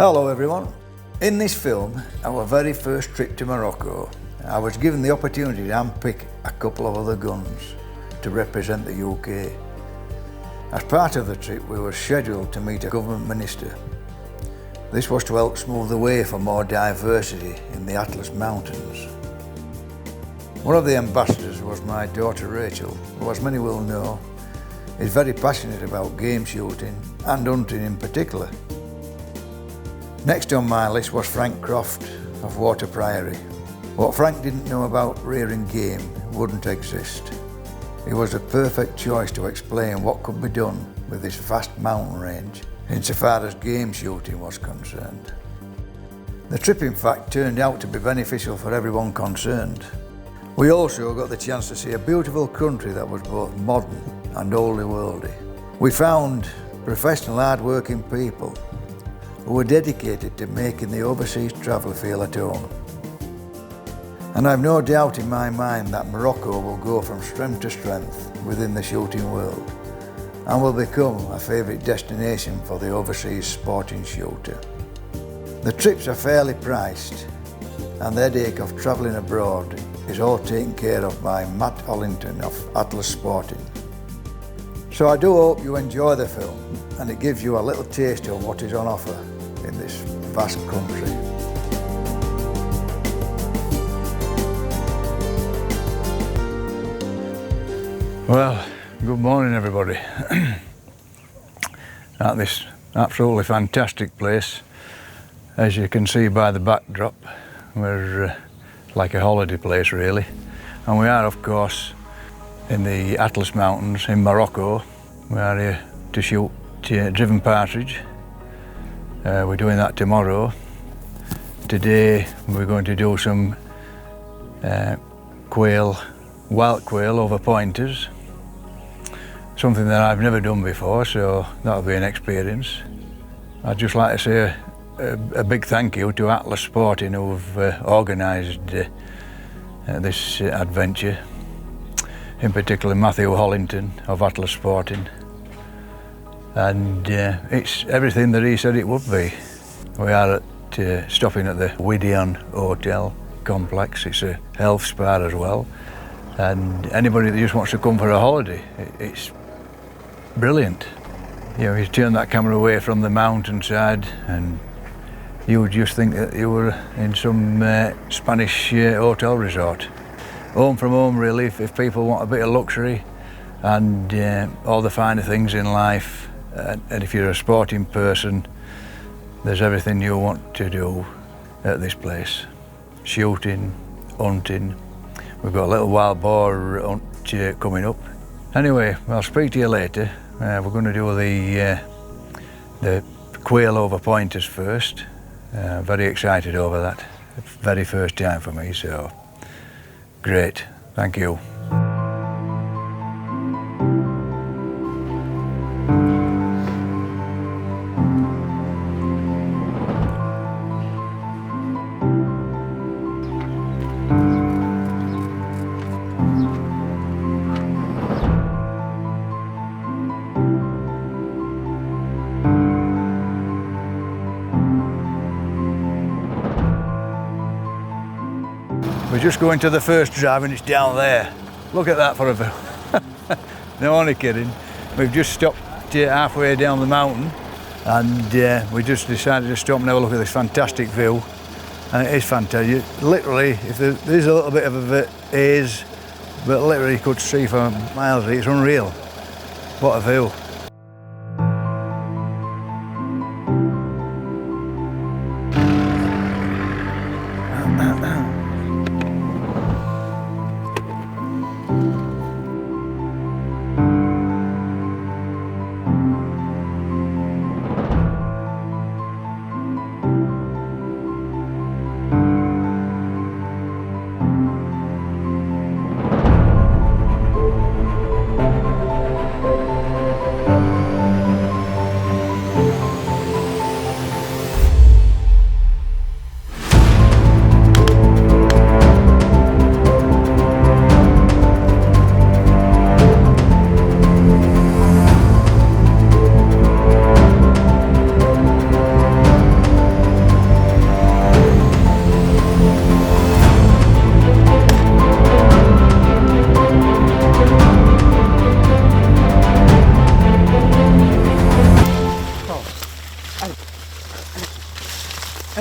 Hello everyone. In this film, our very first trip to Morocco, I was given the opportunity to handpick a couple of other guns to represent the UK. As part of the trip, we were scheduled to meet a government minister. This was to help smooth the way for more diversity in the Atlas Mountains. One of the ambassadors was my daughter Rachel, who, as many will know, is very passionate about game shooting and hunting in particular. Next on my list was Frank Croft of Water Priory. What Frank didn't know about rearing game wouldn't exist. He was a perfect choice to explain what could be done with this vast mountain range insofar as game shooting was concerned. The trip in fact turned out to be beneficial for everyone concerned. We also got the chance to see a beautiful country that was both modern and oldie worldy. We found professional hard-working people who were dedicated to making the overseas traveller feel at home. And I've no doubt in my mind that Morocco will go from strength to strength within the shooting world and will become a favourite destination for the overseas sporting shooter. The trips are fairly priced and the headache of travelling abroad is all taken care of by Matt Hollington of Atlas Sporting. So I do hope you enjoy the film and it gives you a little taste of what is on offer in this vast country. Well, good morning everybody. At this absolutely fantastic place, as you can see by the backdrop, we're like a holiday place really, and we are of course in the Atlas Mountains in Morocco. We are here to shoot driven partridge. We're doing that tomorrow. Today we're going to do some quail, wild quail over pointers. Something that I've never done before, so that'll be an experience. I'd just like to say a big thank you to Atlas Sporting who've organised this adventure. In particular Matthew Hollington of Atlas Sporting. And it's everything that he said it would be. We are stopping at the Widian Hotel complex. It's a health spa as well. And anybody that just wants to come for a holiday, it's brilliant. You know, you turn that camera away from the mountainside and you would just think that you were in some Spanish hotel resort. Home from home really, if people want a bit of luxury and all the finer things in life, and if you're a sporting person, there's everything you want to do at this place. Shooting, hunting, we've got a little wild boar hunt coming up. Anyway, I'll speak to you later. We're going to do the quail over pointers first. Very excited over that. Very first time for me, so great, thank you. We're just going to the first drive and it's down there. Look at that for a view. No, only kidding. We've just stopped halfway down the mountain and we just decided to stop and have a look at this fantastic view. And it is fantastic. Literally, if there's a little bit of a haze, but literally you could see for miles. It's unreal. What a view.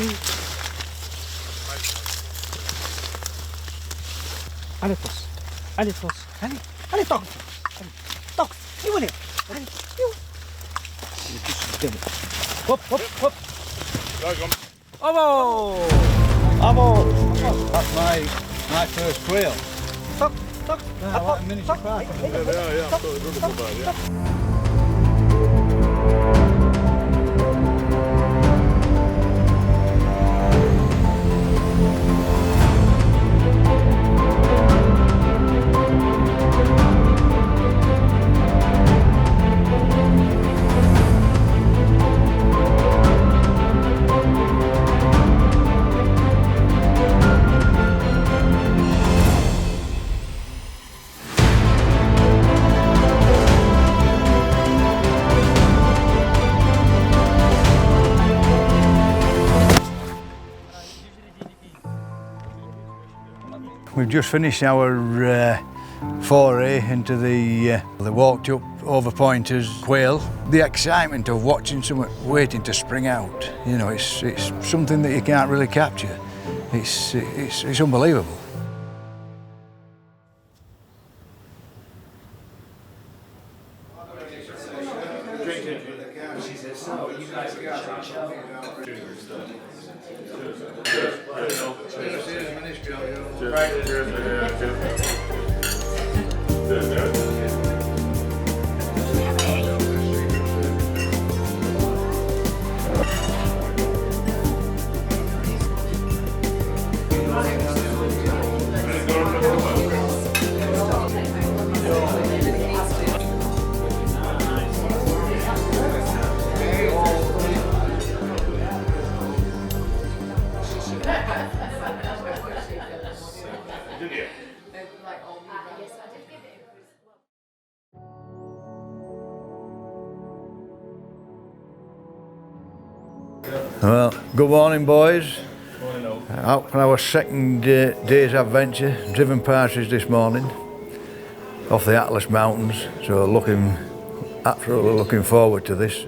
علي فوس علي فوس علي علي طق طق ايوه علي ايوه هوب هوب هوب bravo bravo That's my first quail. طق طق Like a miniature park. Yeah, beautiful bird, yeah. We've just finished our foray into the walked up over pointers quail. The excitement of watching someone waiting to spring out, you know, it's something that you can't really capture. It's unbelievable. Well, good morning, boys. Out for our second day's adventure. Driven Partridge this morning off the Atlas Mountains, so absolutely looking forward to this.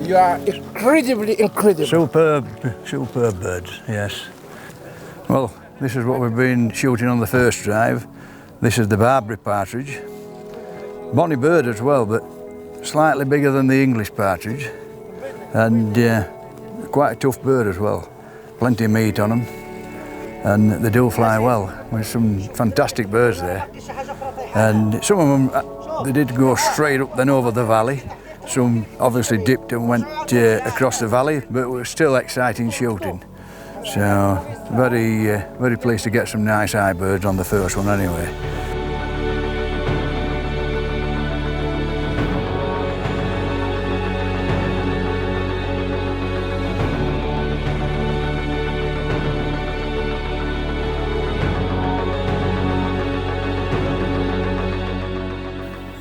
You are incredible. Superb birds, yes. Well, this is what we've been shooting on the first drive. This is the Barbary partridge. Bonny bird as well, but slightly bigger than the English partridge. And quite a tough bird as well. Plenty of meat on them. And they do fly well. There's some fantastic birds there. And some of them, they did go straight up then over the valley. Some obviously dipped and went across the valley, but it was still exciting shooting. So very pleased to get some nice eye birds on the first one anyway.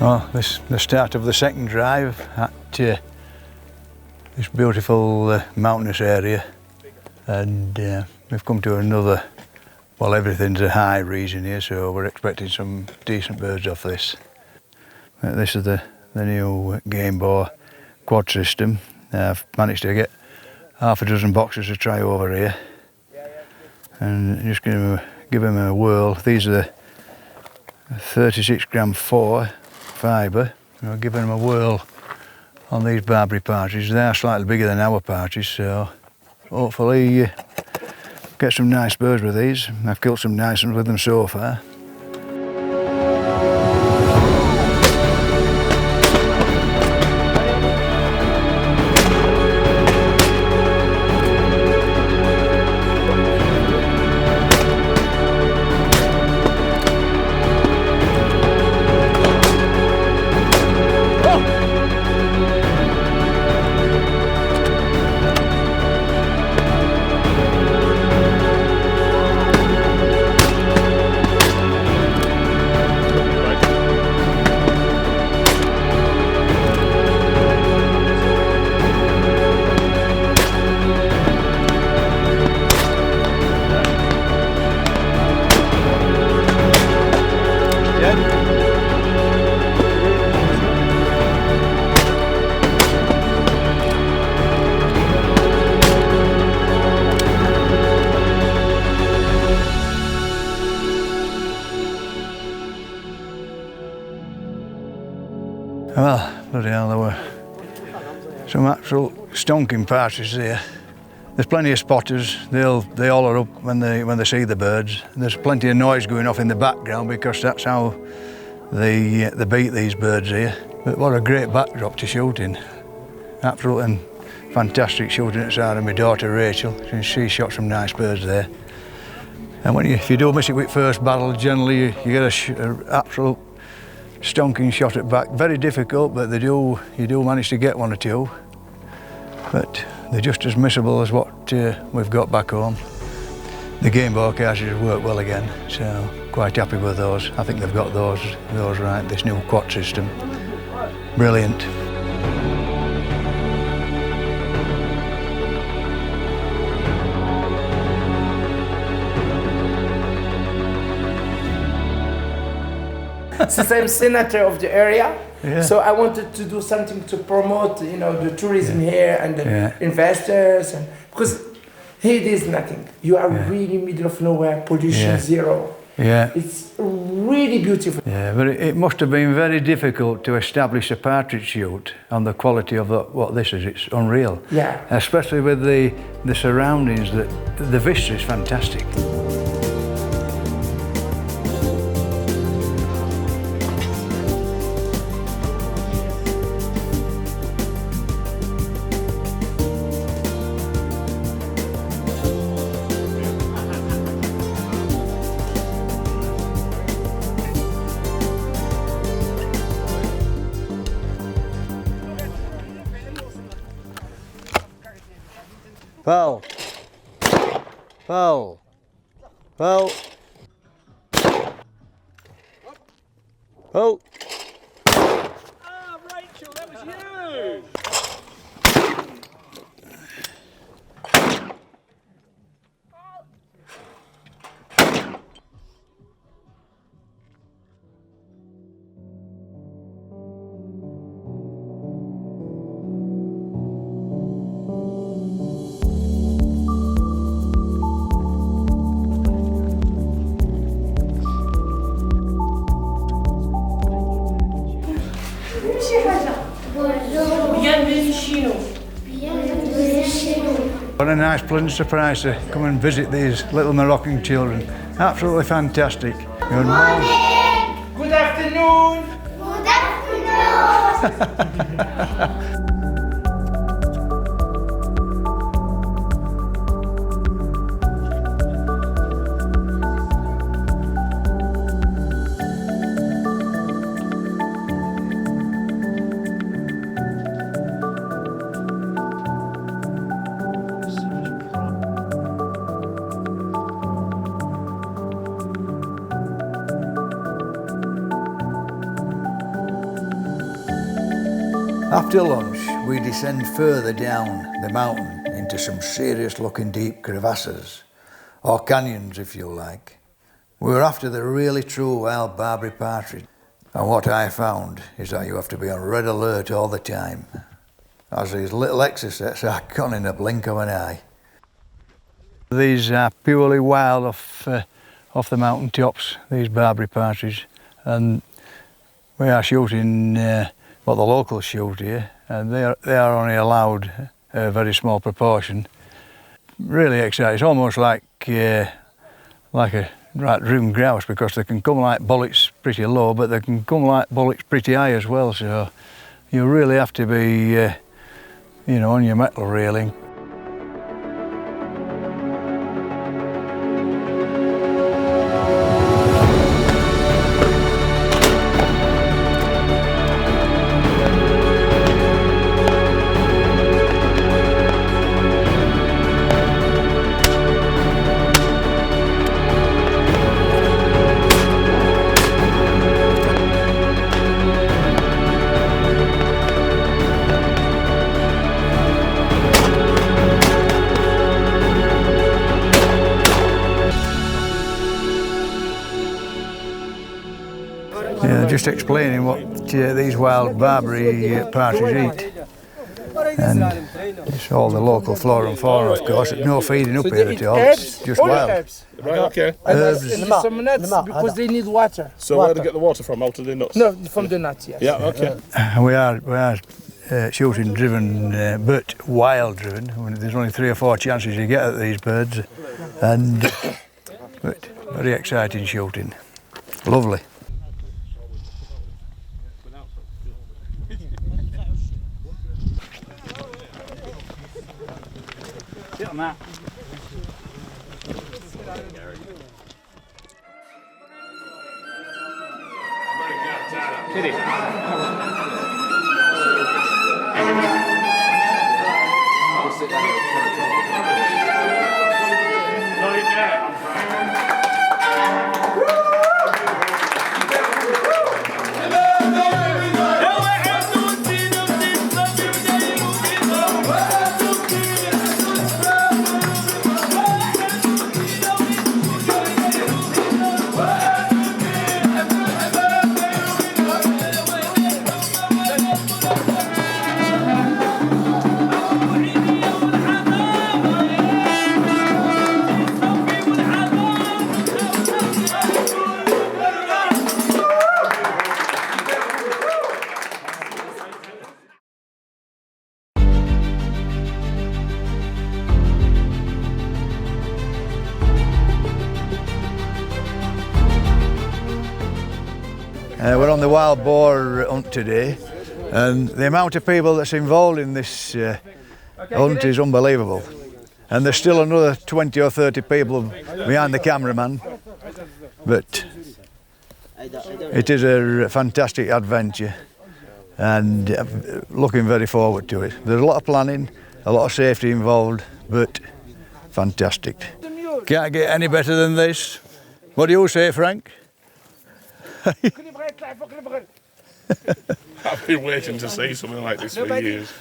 Well, this is the start of the second drive at this beautiful mountainous area, and we've come to another, well, everything's a high region here, so we're expecting some decent birds off this. This is the new Gamebore quad system. I've managed to get half a dozen boxes to try over here, and just give them a whirl. These are the 36 gram 4 fibre. We'll give them a whirl on these Barbary partridges. They are slightly bigger than our partridge, so hopefully get some nice birds with these. I've killed some nice ones with them so far. Well, bloody hell, there were some absolute stonking partridges here. There's plenty of spotters. They holler up when they see the birds. There's plenty of noise going off in the background because that's how they beat these birds here. But what a great backdrop to shooting. Absolutely fantastic shooting outside of my daughter Rachel. She shot some nice birds there. And if you do miss it with first battle, generally you get an absolute stonking shot at back. Very difficult, but you do manage to get one or two. But they're just as missable as what we've got back home. The Gamebore Cartridges work well again, so quite happy with those. I think they've got those right, this new quad system. Brilliant. Since I'm senator of the area, yeah. So I wanted to do something to promote, the tourism here and the investors, and because here there's nothing. You are really middle of nowhere, pollution zero. Yeah. It's really beautiful. Yeah, but it must have been very difficult to establish a partridge shoot on the quality of what this is. It's unreal. Yeah. Especially with the surroundings. The vista is fantastic. Foul. Foul. Foul. Foul. Ah, Rachel, that was you! What a nice pleasant surprise to come and visit these little Moroccan children. Absolutely fantastic. Good morning. Good afternoon. Good afternoon. After lunch, we descend further down the mountain into some serious looking deep crevasses, or canyons if you like. We were after the really true wild Barbary partridge, and what I found is that you have to be on red alert all the time, as these little exocets are gone in a blink of an eye. These are purely wild off the mountain tops, these Barbary partridges, and we are shooting what the locals shoot here, and they are only allowed a very small proportion. Really exciting. It's almost like a driven grouse, because they can come like bullets pretty low, but they can come like bullets pretty high as well. So you really have to be, on your mettle really. Just explaining what these wild Barbary partridges eat. And it's all the local flora and fauna, of course. It's no feeding up here at all, it's just wild. Herbs. Right, okay. And some nuts because they need water. So where do they get the water from? Out of the nuts? No, from the nuts, yes. Yeah, okay. We are shooting driven, but wild driven. I mean, there's only 3 or 4 chances you get at these birds, and but very exciting shooting. Lovely. Sit on that. Kitty. We're on the wild boar hunt today, and the amount of people that's involved in this hunt is unbelievable. And there's still another 20 or 30 people behind the cameraman, but it is a fantastic adventure, and looking very forward to it. There's a lot of planning, a lot of safety involved, but fantastic. Can't get any better than this. What do you say, Frank? I've been waiting to see something like this for years.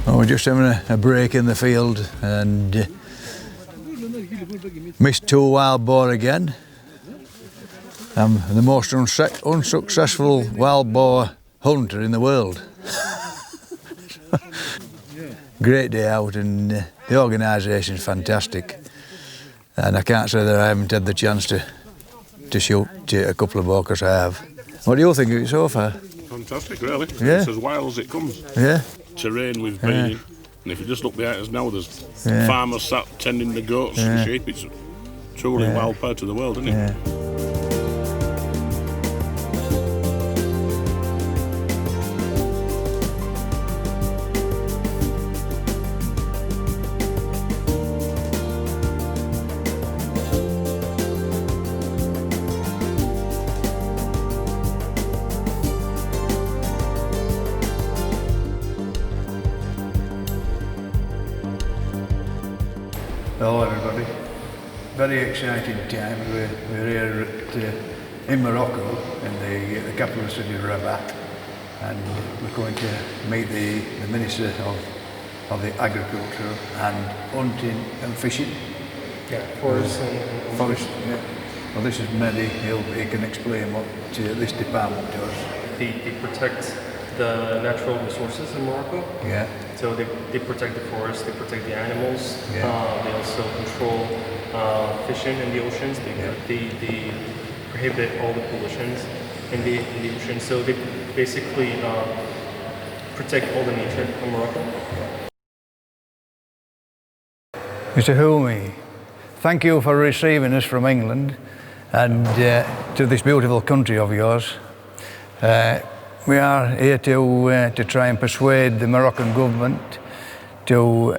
Well, we're just having a break in the field and missed 2 wild boar again. I'm the most unsuccessful wild boar hunter in the world. Great day out, and the organisation's fantastic. And I can't say that I haven't had the chance to shoot a couple of boar, because I have. What do you think of it so far? Fantastic, really. Yeah. It's as wild as it comes. Yeah. Terrain we've been in. And if you just look behind us now, there's farmers sat tending the goats and sheep. It's truly wild part of the world, isn't it? Yeah. Hello everybody. Very exciting time. We're here in Morocco, in the capital city of Rabat, and we're going to meet the Minister of the Agriculture and Hunting and Fishing. Yeah, forest and Forest, yeah. Well, this is Mehdi. He can explain what this department does. They protect the natural resources in Morocco. Yeah. So they protect the forest, they protect the animals. Yeah. They also control fishing in the oceans. They prohibit all the pollutions in the ocean. So they basically protect all the nature in Morocco. Mr. Houmi, thank you for receiving us from England and to this beautiful country of yours. We are here to try and persuade the Moroccan government to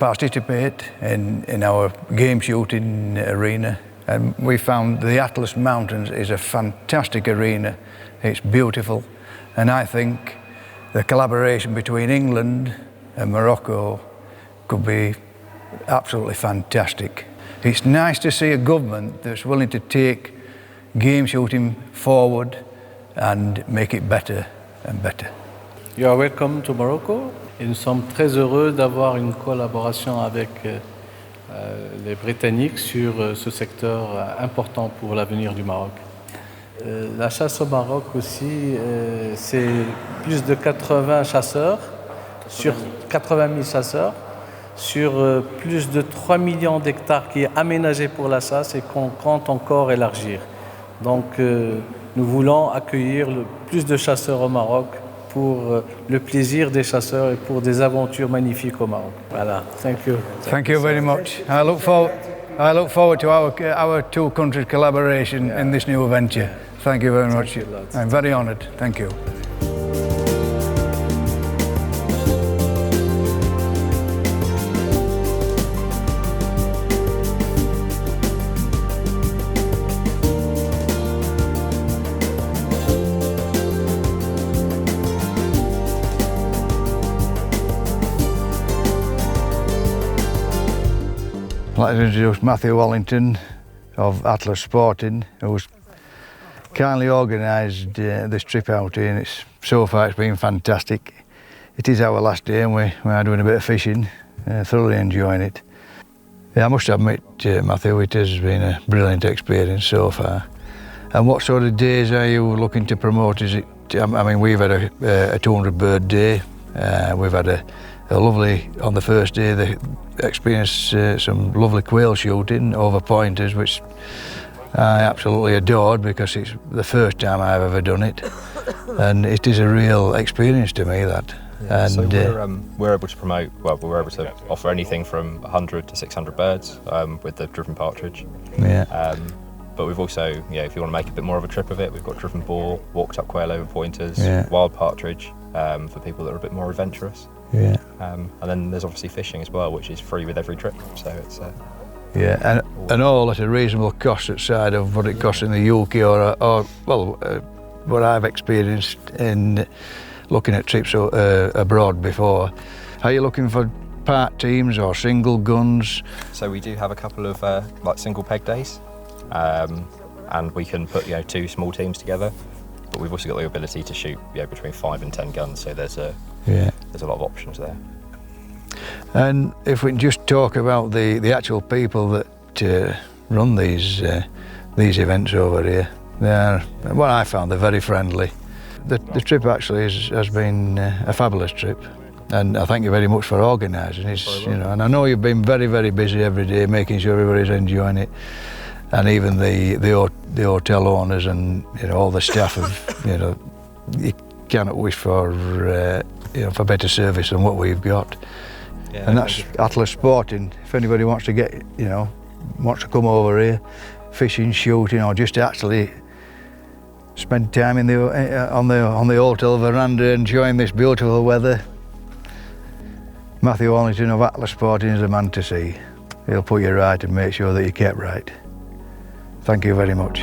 participate in our game shooting arena. And we found the Atlas Mountains is a fantastic arena. It's beautiful, and I think the collaboration between England and Morocco could be absolutely fantastic. It's nice to see a government that's willing to take game shooting forward and make it better and better. You are welcome to Morocco. Et nous sommes très heureux d'avoir une collaboration avec les Britanniques sur ce secteur important pour l'avenir du Maroc. La chasse au Maroc aussi, c'est plus de 80 chasseurs, sur 80 000 chasseurs, sur plus de 3 millions d'hectares qui est aménagé pour la chasse et qu'on compte encore élargir. Donc nous voulons accueillir plus de chasseurs au Maroc pour le plaisir des chasseurs et pour des aventures magnifiques au Maroc. Voilà, thank you. Thank you very much. I look forward to our two countries' collaboration in this new venture. Thank you very much. I'm very honoured. Thank you. I'd like to introduce Matthew Wallington of Atlas Sporting, who's kindly organised this trip out here, and so far it's been fantastic. It is our last day and we are doing a bit of fishing, thoroughly enjoying it. Yeah, I must admit, Matthew, it has been a brilliant experience so far. And what sort of days are you looking to promote? Is it? I mean, we've had a 200 bird day. We've had a lovely, on the first day, they experienced some lovely quail shooting over pointers, which I absolutely adored because it's the first time I've ever done it. And it is a real experience to me, that. Yeah, and so we're able to promote, well, we're able to offer anything from 100 to 600 birds with the driven partridge. Yeah. But we've also, if you want to make a bit more of a trip of it, we've got driven boar, walked up quail over pointers, wild partridge for people that are a bit more adventurous. Yeah. And then there's obviously fishing as well, which is free with every trip. So it's yeah, and all at a reasonable cost outside of what it costs in the UK or what I've experienced in looking at trips abroad before. Are you looking for part teams or single guns? So we do have a couple of like single peg days, and we can put 2 small teams together. But we've also got the ability to shoot between 5 and 10 guns. So there's there's a lot of options there. And if we can just talk about the actual people that run these events over here, what I found, they're very friendly. The trip actually has been a fabulous trip, and I thank you very much for organising it. And I know you've been very, very busy every day, making sure everybody's enjoying it, and even the hotel owners and all the staff have, you cannot wish for for better service than what we've got. Yeah, and that's Atlas Sporting. If anybody wants to wants to come over here, fishing, shooting, or just actually spend time in on the hotel veranda enjoying this beautiful weather, Matthew Orlington of Atlas Sporting is the man to see. He'll put you right and make sure that you're kept right. Thank you very much.